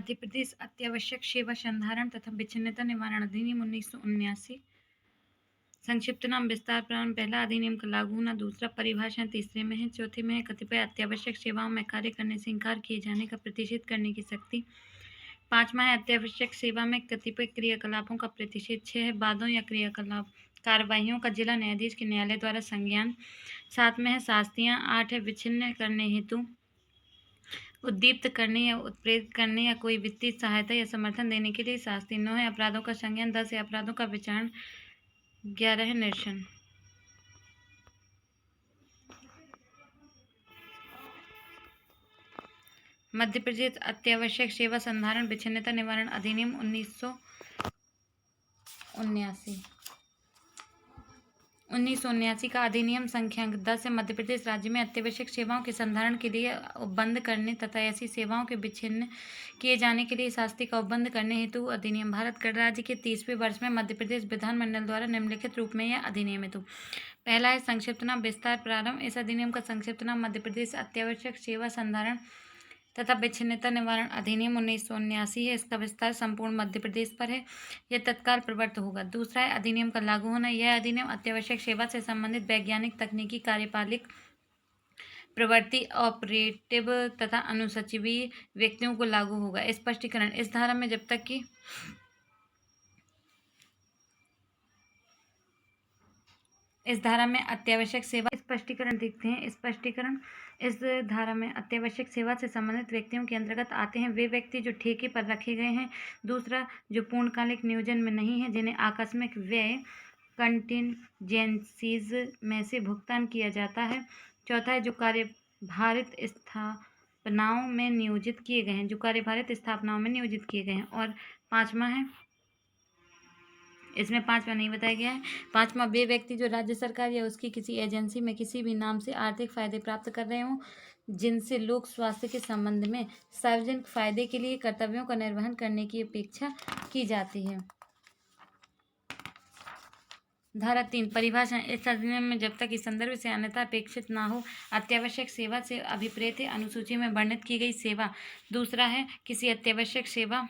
मध्य प्रदेश अत्यावश्यक सेवा संधारण तथा विच्छिन्नता निवारण अधिनियम 1979। संक्षिप्त नाम विस्तार प्रारंभ। पहला, अधिनियम का लागू होना। दूसरा, परिभाषा तीसरे में है। चौथे में है कतिपय अत्यावश्यक सेवाओं में कार्य करने से इंकार किए जाने का प्रतिषेध करने की शक्ति। पांचवा है अत्यावश्यक सेवा में कतिपय क्रियाकलापों का प्रतिषेध। 6 है वादों या क्रियाकलाप कार्यवाहियों का जिला न्यायाधीश के न्यायालय द्वारा संज्ञान। 7 में है शास्तियाँ। 8 है विच्छिन्न करने हेतु, उद्दीप्त करने या उत्प्रेरित करने या कोई वित्तीय सहायता या समर्थन देने के लिए शास्ति। 9 है अपराधों का संज्ञान। 10 है अपराधों का विचारण। 11 है निरसन। मध्य प्रदेश अत्यावश्यक सेवा संधारण विच्छिन्नता निवारण अधिनियम 1979 का अधिनियम संख्यांक 10 है। मध्य प्रदेश राज्य में अत्यावश्यक सेवाओं के संधारण के लिए उपबंध करने तथा ऐसी सेवाओं के विच्छिन्न किए जाने के लिए शास्ति का उपबंध करने हेतु अधिनियम। भारत गणराज्य के 30वें वर्ष में मध्य प्रदेश विधानमंडल द्वारा निम्नलिखित रूप में यह अधिनियम हेतु। पहला है संक्षिप्त नाम विस्तार प्रारंभ। इस अधिनियम का संक्षिप्त नाम मध्य प्रदेश अत्यावश्यक सेवा संधारण तथा विच्छिन्नता निवारण अधिनियम 1979 है। इसका विस्तार संपूर्ण मध्य प्रदेश पर है। यह तत्काल प्रवृत्त होगा। दूसरा है अधिनियम का लागू होना। यह अधिनियम अत्यावश्यक सेवा से संबंधित वैज्ञानिक, तकनीकी, कार्यपालिक, प्रवृत्ति, ऑपरेटिव तथा अनुसचिवीय व्यक्तियों को लागू होगा। स्पष्टीकरण। इस धारा में जब तक कि इस धारा में अत्यावश्यक सेवा स्पष्टीकरण देखते हैं। स्पष्टीकरण। इस धारा में अत्यावश्यक सेवा से संबंधित व्यक्तियों के अंतर्गत आते हैं वे व्यक्ति जो ठेके पर रखे गए हैं। दूसरा, जो पूर्णकालिक नियोजन में नहीं है, जिन्हें आकस्मिक व्यय कंटिजेंसीज में से भुगतान किया जाता है। चौथा है जो कार्यभारित स्थापनाओं में नियोजित किए गए हैं, और पांचवा है, इसमें पांचवा नहीं बताया गया है। पांचवा, वे व्यक्ति जो राज्य सरकार या उसकी किसी एजेंसी में किसी भी नाम से आर्थिक फायदे प्राप्त कर रहे हों, जिनसे लोक स्वास्थ्य के संबंध में सार्वजनिक फायदे के लिए कर्तव्यों का निर्वहन करने की अपेक्षा की जाती है। धारा 3 परिभाषा। इस अधिनियम में जब तक इस संदर्भ से अन्यथा अपेक्षित ना हो, अत्यावश्यक सेवा से अभिप्रेत है अनुसूची में वर्णित की गई सेवा। दूसरा है किसी अत्यावश्यक सेवा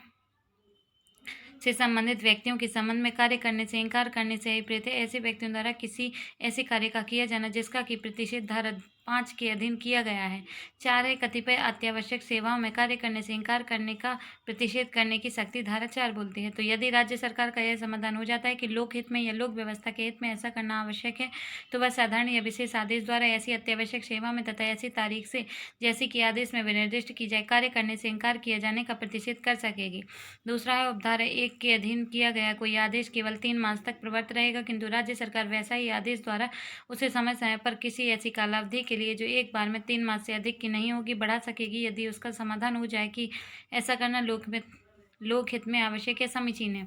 से संबंधित व्यक्तियों के संबंध में कार्य करने से इंकार करने से अभिप्रेत है ऐसे व्यक्तियों द्वारा किसी ऐसे कार्य का किया जाना जिसका कि प्रतिषेध धारा 5 के अधीन किया गया है। 4 है कतिपय अत्यावश्यक सेवाओं में कार्य करने से इंकार करने का प्रतिषेध करने की शक्ति। धारा 4 बोलती है तो यदि राज्य सरकार का यह समाधान हो जाता है कि लोक हित में या लोक व्यवस्था के हित में ऐसा करना आवश्यक है, तो वह साधारण या विशेष आदेश द्वारा ऐसी अत्यावश्यक सेवा में तथा ऐसी तारीख से जैसी कि आदेश में विनिर्दिष्ट की जाए कार्य करने से इंकार किया जाने का प्रतिषेध कर सकेगी। दूसरा है उपधारा 1 के अधीन किया गया कोई आदेश केवल 3 मास तक प्रवर्त रहेगा, किंतु राज्य सरकार वैसा ही आदेश द्वारा उसे समय समय पर किसी ऐसी कालावधि के लिए जो एक बार में 3 मास से अधिक की नहीं होगी बढ़ा सकेगी, यदि उसका समाधान हो जाए कि ऐसा करना लोकहित में आवश्यक या समीचीन है।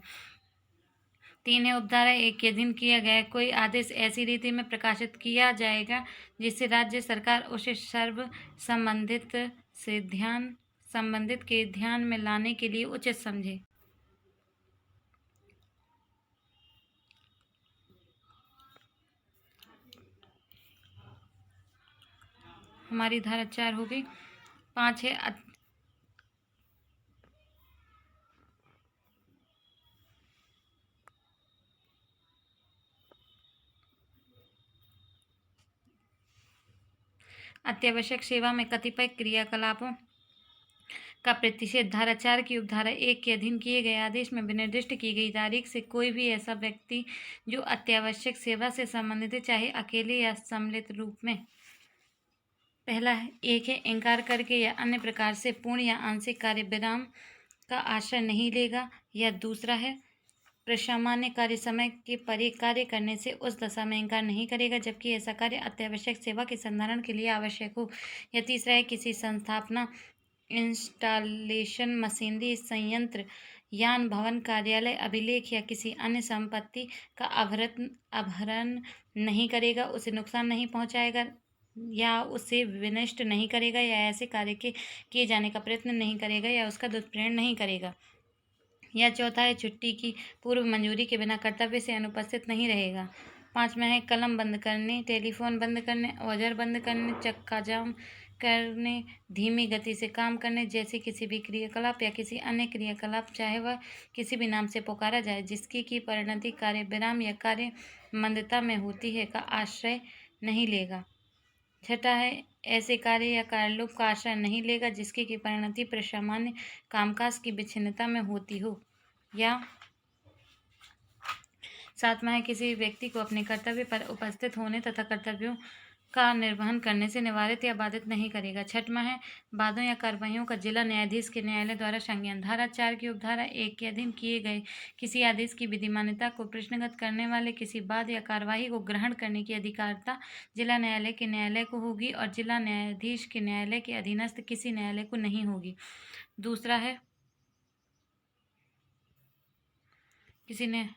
3 है उपधारा 1 के अधीन किया गया कोई आदेश ऐसी रीति में प्रकाशित किया जाएगा जिससे राज्य सरकार उसे सर्व संबंधित के ध्यान में लाने के लिए उचित समझे। हमारी धारा 4 हो गई। 5 है अत्यावश्यक सेवा में कतिपय क्रियाकलापों का प्रतिषेध। धारा 4 की उपधारा 1 के अधीन किए गए आदेश में विनिर्दिष्ट की गई तारीख से कोई भी ऐसा व्यक्ति जो अत्यावश्यक सेवा से संबंधित है, चाहे अकेले या सम्मिलित रूप में, पहला है 1 है इंकार करके या अन्य प्रकार से पूर्ण या आंशिक कार्य विराम का आश्रय नहीं लेगा, या दूसरा है प्रसामान्य कार्य समय के परे कार्य करने से उस दशा में इंकार नहीं करेगा जबकि ऐसा कार्य अत्यावश्यक सेवा के संधारण के लिए आवश्यक हो, या तीसरा है किसी संस्थापना, इंस्टॉलेशन, मशीनरी, संयंत्र, यान, भवन, कार्यालय, अभिलेख या किसी अन्य संपत्ति का अपहरण नहीं करेगा, उसे नुकसान नहीं पहुंचाएगा या उसे विनष्ट नहीं करेगा, या ऐसे कार्य के किए जाने का प्रयत्न नहीं करेगा या उसका दुष्प्रेरण नहीं करेगा, या चौथा है छुट्टी की पूर्व मंजूरी के बिना कर्तव्य से अनुपस्थित नहीं रहेगा। 5वां है कलम बंद करने, टेलीफोन बंद करने, औजार बंद करने, चक्का जाम करने, धीमी गति से काम करने जैसे किसी भी क्रियाकलाप या किसी अन्य क्रियाकलाप, चाहे वह किसी भी नाम से पुकारा जाए, जिसकी की परिणति कार्य विराम या कार्य मंदता में होती है, का आश्रय नहीं लेगा। छठा है, ऐसे कार्य या कार्यलोप का आश्रय नहीं लेगा जिसकी की परिणति प्रसामान्य कामकाज की विच्छिन्नता में होती हो। या सातवां है, किसी व्यक्ति को अपने कर्तव्य पर उपस्थित होने तथा कर्तव्यों का निर्वहन करने से निवारित या बाधित नहीं करेगा। छठवां है, वादों या कार्रवाइयों का जिला न्यायाधीश के न्यायालय द्वारा संज्ञान। धारा 4 की उपधारा 1 के अधीन किए गए किसी आदेश की विधिमान्यता को प्रश्नगत करने वाले किसी वाद या कार्यवाही को ग्रहण करने की अधिकारिता जिला न्यायालय के न्यायालय को होगी और जिला न्यायाधीश के न्यायालय के अधीनस्थ किसी न्यायालय को नहीं होगी। दूसरा है, किसी ने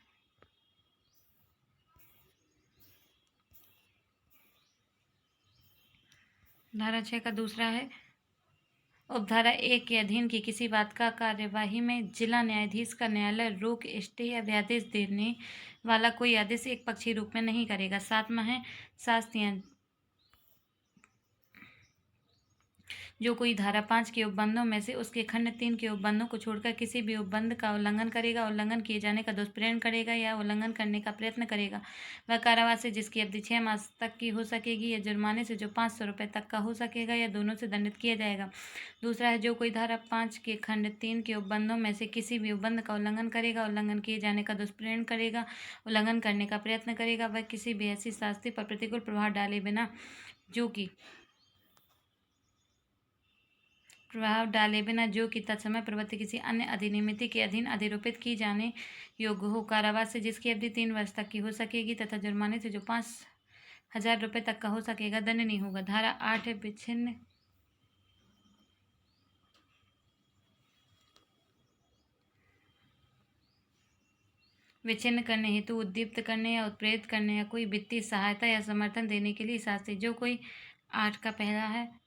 धारा 6 का दूसरा है, उपधारा 1 के अधीन की किसी बात का कार्यवाही में जिला न्यायाधीश का न्यायालय रोक, स्टे या व्यादेश देने वाला कोई आदेश एक पक्षीय रूप में नहीं करेगा। सातवां है, शास्तियाँ, जो कोई धारा 5 के उपबंधों में से उसके खंड 3 के उपबंधों को छोड़कर किसी भी उपबंध का उल्लंघन करेगा, उल्लंघन किए जाने का दुष्प्रेरण करेगा या उल्लंघन करने का प्रयत्न करेगा, वह कारावास से जिसकी अवधि 6 मास तक की हो सकेगी या जुर्माने से जो 500 रुपये तक का हो सकेगा या दोनों से दंडित किया जाएगा। दूसरा है, जो कोई धारा 5 के खंड 3 के उपबंधों में से किसी भी उपबंध का उल्लंघन करेगा, उल्लंघन किए जाने का दुष्प्रेरण करेगा, उल्लंघन करने का प्रयत्न करेगा, वह किसी भी ऐसी शास्ति पर प्रतिकूल प्रभाव डाले बिना जो कि तत्समय प्रवृत्ति किसी अन्य अधिनियमित के अधीन अधिरोपित की जाने योग्य हो, कारावास से जिसकी अवधि 3 वर्ष तक की हो सकेगी तथा जुर्माने से जो 5,000 रुपये तक का हो सकेगा, दंड नहीं होगा। धारा 8 है, विच्छिन्न करने हेतु उद्दीप्त करने या उत्प्रेरित करने या कोई वित्तीय सहायता या समर्थन देने के लिए शास्ति। जो कोई 8 का पहला है,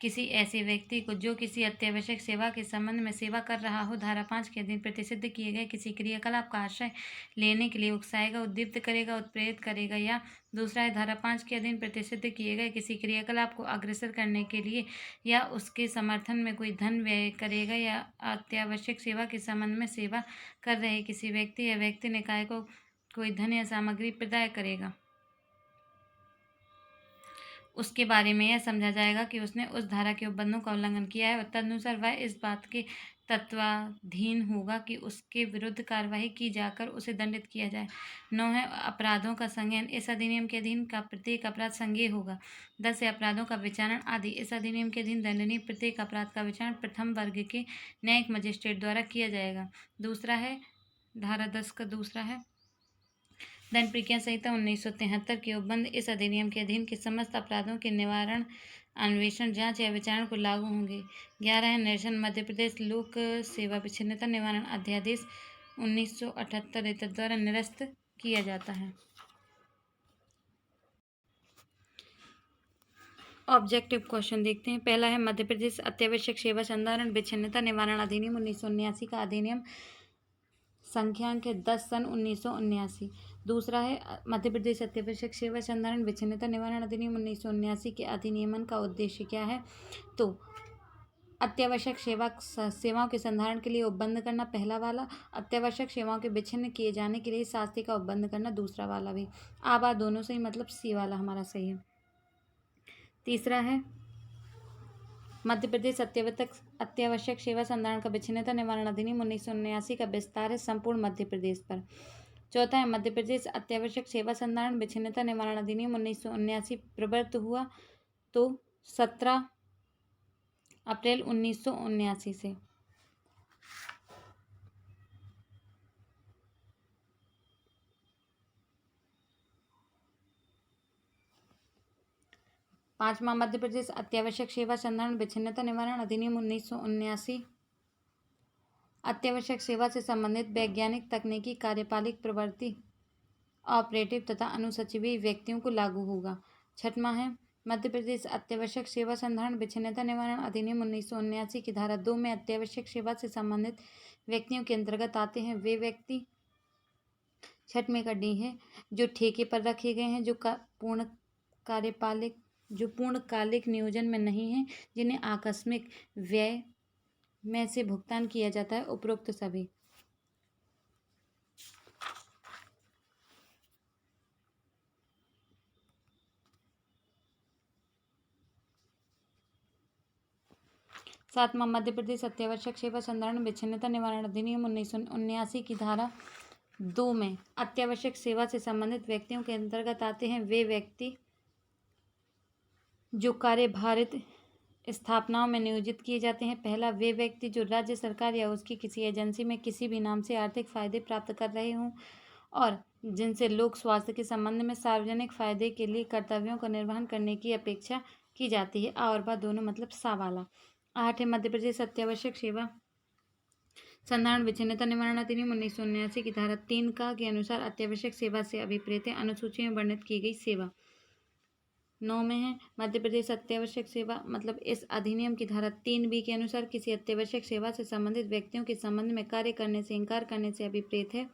किसी ऐसे व्यक्ति को जो किसी अत्यावश्यक सेवा के संबंध में सेवा कर रहा हो, धारा 5 के अधीन प्रतिषिद्ध किए गए किसी क्रियाकलाप का आश्रय लेने के लिए उकसाएगा, उद्दीप्त करेगा, उत्प्रेरित करेगा। या दूसरा है, धारा 5 के अधीन प्रतिषिद्ध किए गए किसी क्रियाकलाप को अग्रसर करने के लिए या उसके समर्थन में कोई धन व्यय करेगा या अत्यावश्यक सेवा के संबंध में सेवा कर रहे किसी व्यक्ति या व्यक्ति निकाय को कोई धन या सामग्री प्रदाय करेगा, उसके बारे में यह समझा जाएगा कि उसने उस धारा के उपबंधों का उल्लंघन किया है और तदनुसार वह इस बात के तत्वाधीन होगा कि उसके विरुद्ध कार्रवाई की जाकर उसे दंडित किया जाए। 9 है, अपराधों का संज्ञान। इस अधिनियम के अधीन का प्रत्येक अपराध संज्ञेय होगा। 10 है, अपराधों का विचारण आदि। इस अधिनियम के अधीन दंडनीय प्रत्येक अपराध का विचारण प्रथम वर्ग के न्यायिक मजिस्ट्रेट द्वारा किया जाएगा। दूसरा है, धारा 10 का दूसरा है, दंड प्रक्रिया संहिता 1973 के उपबंध इस अधिनियम के अधीन के समस्त अपराधों के निवारण, अन्वेषण, जांच या विचारण को लागू होंगे। 11 है, निरसन। मध्य प्रदेश लोक सेवा विच्छिन्नता निवारण अध्यादेश 1978 द्वारा निरस्त किया जाता है। ऑब्जेक्टिव क्वेश्चन देखते हैं। पहला है, मध्य प्रदेश अत्यावश्यक सेवा संधारण विच्छिन्नता निवारण अधिनियम 1979 का अधिनियम संख्यांक 10 सन 1979। दूसरा है, मध्य प्रदेश अत्यावश्यक सेवा संधारण विच्छिन्नता निवारण अधिनियम 1979 के अधिनियमन का उद्देश्य क्या है? तो अत्यावश्यक सेवाओं के संधारण के लिए उपबंध करना, पहला वाला। अत्यावश्यक सेवाओं के विच्छिन्न किए जाने के लिए शास्ति का उपबंध करना, दूसरा वाला भी। बात दोनों सही, मतलब सी वाला हमारा सही है। तीसरा है, मध्य प्रदेश अत्यावश्यक सेवा संधारण का विच्छिन्नता निवारण अधिनियम 1979 का विस्तार है संपूर्ण मध्य प्रदेश पर। चौथा है, मध्य प्रदेश अत्यावश्यक सेवा संधारण विच्छिन्नता निवारण अधिनियम 1979 प्रवृत्त हुआ तो 17 अप्रैल 1979 से। पांचवा, मध्य प्रदेश अत्यावश्यक सेवा संधारण विच्छिन्नता निवारण अधिनियम 1979 अत्यावश्यक सेवा से संबंधित वैज्ञानिक, तकनीकी, कार्यपालिक, प्रवृत्ति, ऑपरेटिव तथा अनुसचिवीय व्यक्तियों को लागू होगा। छठवां है, मध्य प्रदेश अत्यावश्यक सेवा संधारण विच्छिन्नता निवारण अधिनियम 1979 की धारा 2 में अत्यावश्यक सेवा से संबंधित व्यक्तियों के अंतर्गत आते हैं वे व्यक्ति, छठ में का डी है, जो ठेके पर रखे गए हैं, जो पूर्ण कार्यपालिक जो पूर्णकालिक नियोजन में नहीं है, जिन्हें आकस्मिक व्यय में से भुगतान किया जाता है, उपरोक्त सभी। सातवां, मध्य प्रदेश अत्यावश्यक सेवा संधारण विच्छिन्नता निवारण अधिनियम 1979 की धारा 2 में अत्यावश्यक सेवा से संबंधित व्यक्तियों के अंतर्गत आते हैं वे व्यक्ति जो कार्यभारित स्थापनाओं में नियोजित किए जाते हैं। पहला, वे व्यक्ति जो राज्य सरकार या उसकी किसी एजेंसी में किसी भी नाम से आर्थिक फायदे प्राप्त कर रहे हों और जिनसे लोक स्वास्थ्य के संबंध में सार्वजनिक फायदे के लिए कर्तव्यों का निर्वहन करने की अपेक्षा की जाती है। आ और बा दोनों मतलब सा वाला। 8 है, मध्य प्रदेश अत्यावश्यक सेवा संधारण विच्छिन्नता निवारण अधिनियम 1979 की धारा 3 का के अनुसार अत्यावश्यक सेवा से अभिप्रेत है अनुसूची में वर्णित की गई सेवा। 9 में है, मध्य प्रदेश अत्यावश्यक सेवा मतलब इस अधिनियम की धारा 3B के अनुसार किसी अत्यावश्यक सेवा से संबंधित व्यक्तियों के संबंध में कार्य करने से इनकार करने से अभिप्रेत है।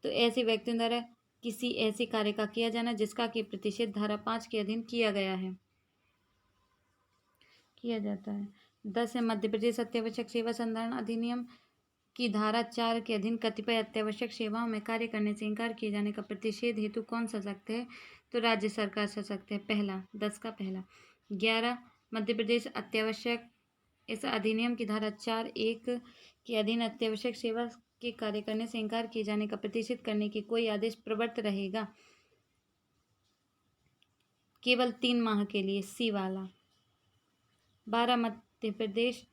तो ऐसे व्यक्तियों द्वारा किसी ऐसे कार्य का किया जाना जिसका कि प्रतिषेध धारा 5 के अधीन किया जाता है। 10 है, मध्य प्रदेश अत्यावश्यक सेवा संधारण अधिनियम की धारा 4 के अधीन कतिपय अत्यावश्यक सेवाओं में कार्य करने से इनकार किए जाने का प्रतिषेध हेतु कौन सशक्त है? तो राज्य सरकार सशक्त है। पहला, 10 का पहला। 11, मध्य प्रदेश अत्यावश्यक इस अधिनियम की धारा 4(1) के अधीन अत्यावश्यक सेवा के कार्य करने से इनकार किए जाने का प्रतिषेध करने की कोई आदेश प्रवर्त रहेगा केवल 3 माह के लिए, सी वाला। 12, मध्य प्रदेश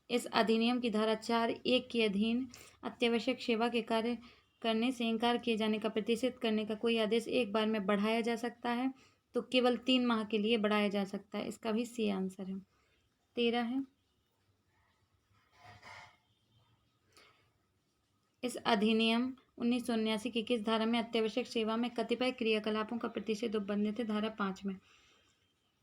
इस अधिनियम की धारा 4(1) के अधीन अत्यावश्यक सेवा के कार्य करने से इनकार किए जाने का प्रतिषेध करने का कोई आदेश एक बार में बढ़ाया जा सकता है, तो केवल 3 माह के लिए बढ़ाया जा सकता है। इसका भी सी आंसर है। 13 है, इस अधिनियम 1979 की किस धारा में अत्यावश्यक सेवा में कतिपय क्रियाकलापों का प्रतिषेध उपबंधित है? धारा 5 में।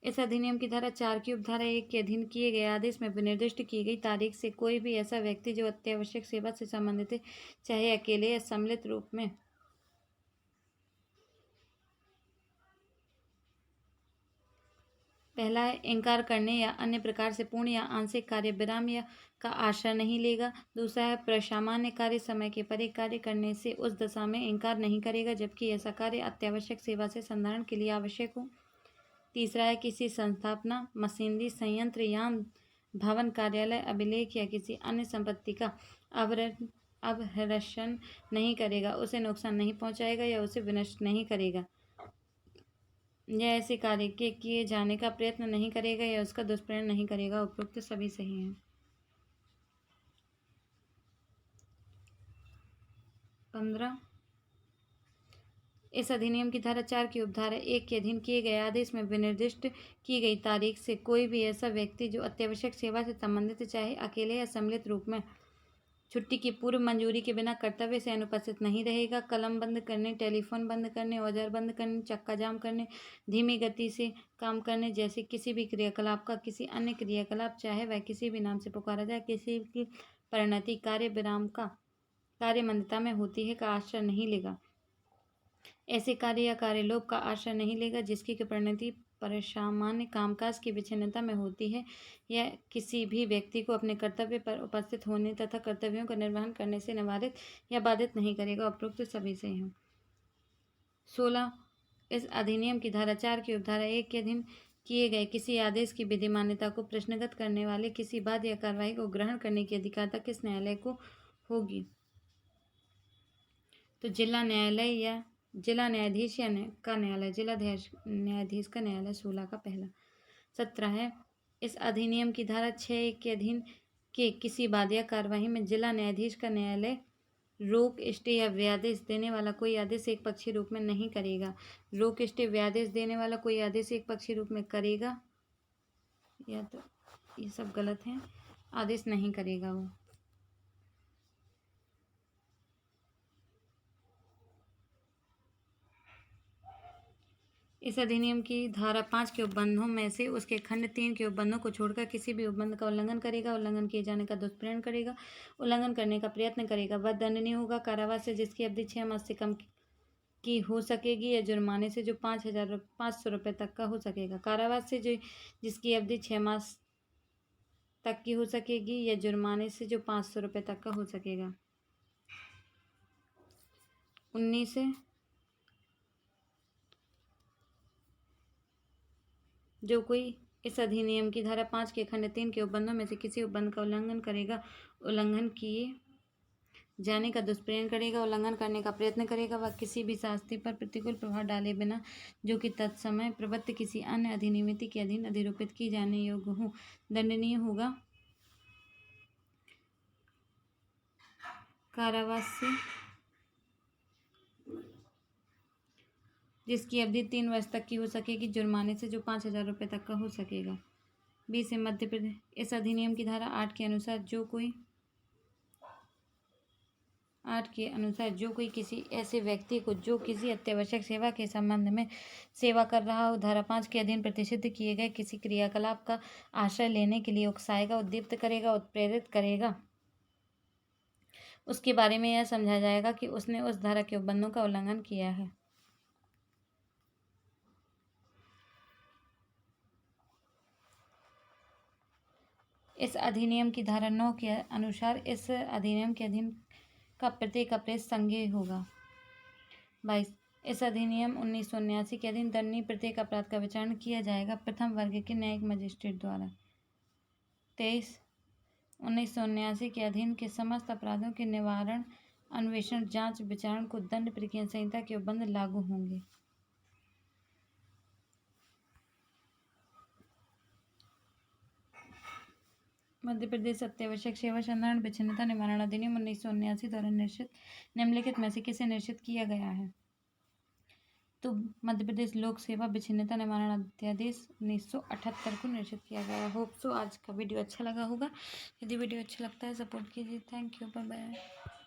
इस अधिनियम की धारा 4 की उपधारा 1 के अधीन किए गए आदेश में विनिर्दिष्ट की गई तारीख से कोई भी ऐसा व्यक्ति जो अत्यावश्यक सेवा से संबंधित है, चाहे अकेले या सम्मिलित रूप में, पहला है इनकार करने या अन्य प्रकार से पूर्ण या आंशिक कार्य विराम या का आश्रय नहीं लेगा। दूसरा है प्रसामान्य कार्य समय के परे कार्य करने से उस दशा में इनकार नहीं करेगा जबकि ऐसा कार्य अत्यावश्यक सेवा से संधारण के लिए आवश्यक हो। तीसरा है किसी संस्थापना, मशीनरी, संयंत्र, यान, भवन, कार्यालय, अभिलेख या किसी अन्य संपत्ति का अपहरण नहीं करेगा, उसे नुकसान नहीं पहुंचाएगा या उसे विनष्ट नहीं करेगा, या ऐसे कार्य के किए जाने का प्रयत्न नहीं करेगा या उसका दुष्प्रयोग नहीं करेगा। उपरोक्त सभी सही हैं। 15, इस अधिनियम की धारा 4 की उपधारा 1 के अधीन किए गए आदेश में विनिर्दिष्ट की गई तारीख से कोई भी ऐसा व्यक्ति जो अत्यावश्यक सेवा से संबंधित चाहे अकेले या सम्मिलित रूप में छुट्टी की पूर्व मंजूरी के बिना कर्तव्य से अनुपस्थित नहीं रहेगा। कलम बंद करने, टेलीफोन बंद करने, औजार बंद करने, चक्का जाम करने, धीमी गति से काम करने जैसे किसी भी क्रियाकलाप का किसी अन्य क्रियाकलाप चाहे वह किसी भी नाम से पुकारा जाए, किसी की परिणति कार्य विराम का कार्य मंदता में होती है का आश्रय नहीं लेगा। ऐसे कार्य या कार्यलोप का आश्रय नहीं लेगा जिसकी परिणति परसामान्य कामकाज की विच्छिन्नता में होती है या किसी भी व्यक्ति को अपने कर्तव्य पर उपस्थित होने तथा कर्तव्यों का निर्वहन करने से निवारित या बाधित नहीं करेगा। उपरोक्त सभी से हैं। 16, इस अधिनियम की धारा 4 की उपधारा 1 के अधीन किए गए किसी आदेश की विधिमान्यता को प्रश्नगत करने वाले किसी बात या कार्रवाई को ग्रहण करने की अधिकारता किस न्यायालय को होगी? तो जिला न्यायालय या जिला न्यायाधीश या का न्यायालय, जिला न्यायाधीश का न्यायालय। 16 का पहला। 17 है, इस अधिनियम की धारा 6 के अधीन के किसी बात या कार्यवाही में जिला न्यायाधीश का न्यायालय रोक, स्टे या व्यादेश देने वाला कोई आदेश एक पक्षी रूप में नहीं करेगा। रोक, स्टे, व्यादेश देने वाला कोई आदेश एक पक्षी रूप में करेगा या तो ये सब गलत है, आदेश नहीं करेगा वो। इस अधिनियम की धारा 5 के उपबंधों में से उसके खंड 3 के उपबंधों को छोड़कर किसी भी उपबंध का उल्लंघन करेगा, उल्लंघन किए जाने का दुष्प्रेरण करेगा, उल्लंघन करने का प्रयत्न करेगा, वह दंडनीय होगा। कारावास से जिसकी अवधि 6 मास से कम की हो सकेगी या जुर्माने से जो 500 रुपये तक का हो सकेगा। कारावास से जो जिसकी अवधि 6 मास तक की हो सकेगी या जुर्माने से जो 500 रुपये तक का हो सकेगा। 19 से जो कोई इस अधिनियम की धारा 5 के खंड 3 के उपबंधों में से किसी उपबंध का उल्लंघन किए जाने का दुष्प्रयोग करेगा, उल्लंघन करने का प्रयत्न करेगा व किसी भी शास्ति पर प्रतिकूल प्रभाव डाले बिना जो कि तत्समय प्रवृत्त किसी अन्य अधिनियम के अधीन अधिरूपित की जाने योग्य हो, दंडनीय होगा। कारावास से जिसकी अवधि 3 वर्ष तक की हो सकेगी, जुर्माने से जो 5,000 रुपये तक का हो सकेगा। 20 मध्य प्रदेश इस अधिनियम की धारा 8 के अनुसार जो कोई किसी ऐसे व्यक्ति को जो किसी अत्यावश्यक सेवा के संबंध में सेवा कर रहा हो, धारा 5 के अधीन प्रतिषिद्ध किए गए किसी क्रियाकलाप का आश्रय लेने के लिए उकसाएगा, उद्दीप्त करेगा, उत्प्रेरित करेगा, उसके बारे में यह समझा जाएगा कि उसने उस धारा के उपबंधों का उल्लंघन किया है। इस अधिनियम की धारा 9 के अनुसार इस अधिनियम के अधीन का प्रत्येक अपराध संज्ञेय होगा। 22 इस अधिनियम 1979 के अधीन दंडनीय प्रत्येक अपराध का विचारण किया जाएगा प्रथम वर्ग के न्यायिक मजिस्ट्रेट द्वारा। 23 1979 के अधीन के समस्त अपराधों के निवारण, अन्वेषण, जांच, विचारण को दंड प्रक्रिया संहिता के उपबंध लागू होंगे। मध्य प्रदेश अत्यावश्यक सेवा संधारण विच्छिन्नता निवारण अधिनियम 1979 द्वारा निम्नलिखित में से किसे निश्चित किया गया है? तो मध्य प्रदेश लोक सेवा विच्छिन्नता निवारण अध्यादेश 1978 को निश्चित किया गया है। होप सो आज का वीडियो अच्छा लगा होगा। यदि वीडियो अच्छा लगता है सपोर्ट कीजिए। Thank you, bye bye.